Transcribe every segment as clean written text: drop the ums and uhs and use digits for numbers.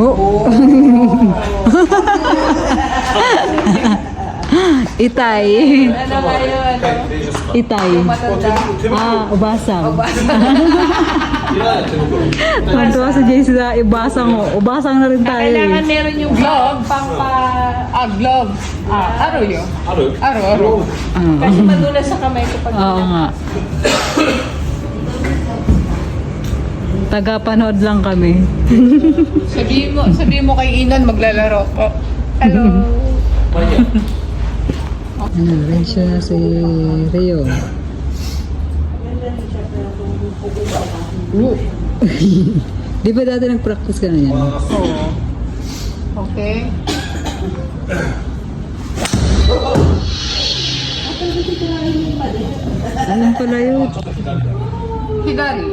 Oh. Itay. Ano kayo, ano? Itay. Matanda. Ubasang. Tuwa si JC na ibasang mo. Ubasang na rin tayo. Kailangan meron yung glove glove. Aro yun. Aro. Kasi madulas sa kamay ko pag Oo nga. Taga-panood lang kami. Sabihin mo kay Inan maglalaro ko. Hello. Ano rin siya si Rio. Di ba dati nag-practice ka na yan? Oo. Okay. Anong pala yun? Higari.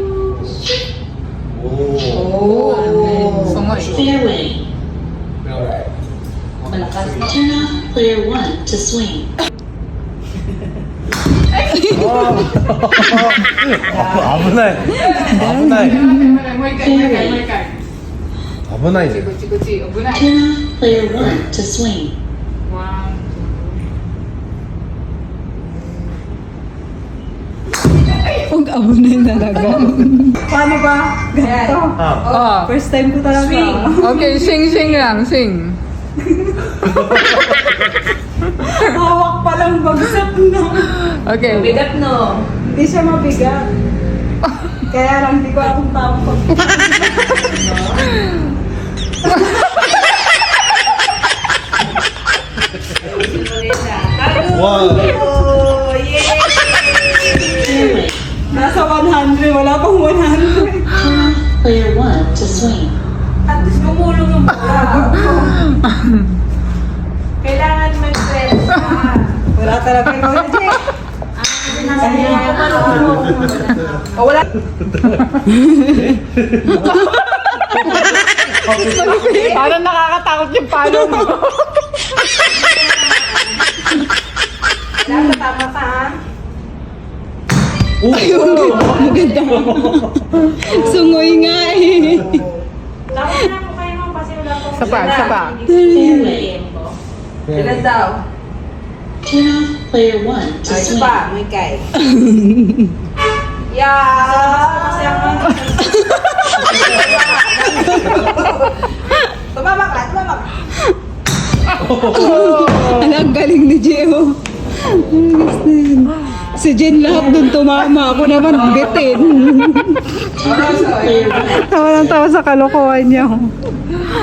Sungay. Fairway. Turn off player 1 to swing. Kuchi. Ogunay. Turn off player 1 to swing. Wow. Huwag abo na yun talaga. Paano ba? Ganito. First time ko talaga. Okay, sing lang, sing. Hawak pa lang bagsak na. Okay. Bigat no. Hindi siya mabigat. Kaya lang di ko akong tamang pag... Oh, yeah. Fairway. Nasa 100, wala pang 100. Turn off player 1 to swing. At least gumulong yung bola. Kailangan mag-press ka. Wala talaga ikaw na, Jay. O wala. Parang nakakatakot yung palo mo. Wala, tama ka ha. Maganda. Sungoy nga eh. Tama na ako kayo mga kasi wala pang Sapa. Fairway. Ilan daw? Turn off player 1 to Ay, swing. pa, may kay. Kasi ako. Tumama ka. Ang galing ni Gio. Si Jen lahat dun tumama. Ako naman bitin. Tawa lang tawa sa kalokohan niya.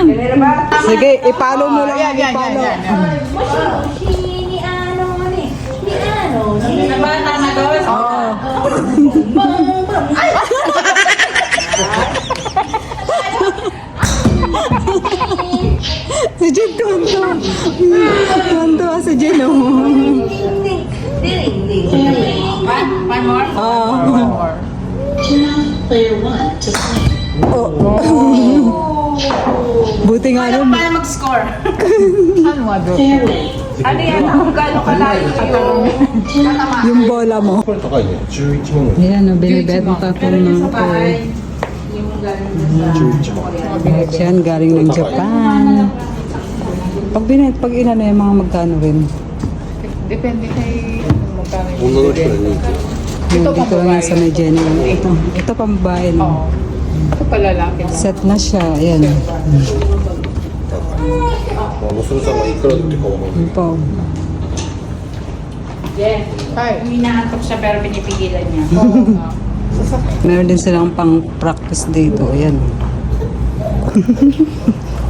Ganyan ba? Sige, ipalo mo lang. Ipalo. Ni ano. Tama na gawin. Oo. Si Jen tuwan-tuwa. Tuwan-tuwa si Jen. Fairway. One more? Oo. Turn off player 1 to swing. Buti nga nun. Paano mag-score? Ano nga doon? Fairway. Ano yan? Kung gano'n kalayo yung tatama. Yung bola mo. これ高いね。11万ぐらい。 Ayan, binibenta ko Pero yung ng sa bahay, yung gano'n sa Korea. Yan, galing ng Japan. Pag inano yung mga magkano rin. Depende kay magkano 女の人で人気。 Dito lang yan sa may Jenny. Ito pambahay Oo. no. Ito palalaki na. Set na siya. Ayan. まあ、娘さんがいくらでってかわかんない。 Yun po. Yeah. Ay. Minaantok siya pero pinipigilan niya. Meron din silang pang practice dito. Ayan.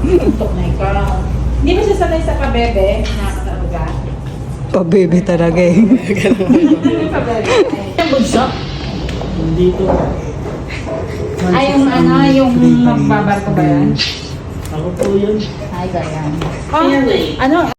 Antok na ikaw. Hindi ba siya sanay sa pabebe? Nakakataruga. Pa-baby talaga eh. Yung bunso? Ay, yung ano, yung magbabarko ba yan? Ako po yun. Ay, ganyan. Fairway. Ano?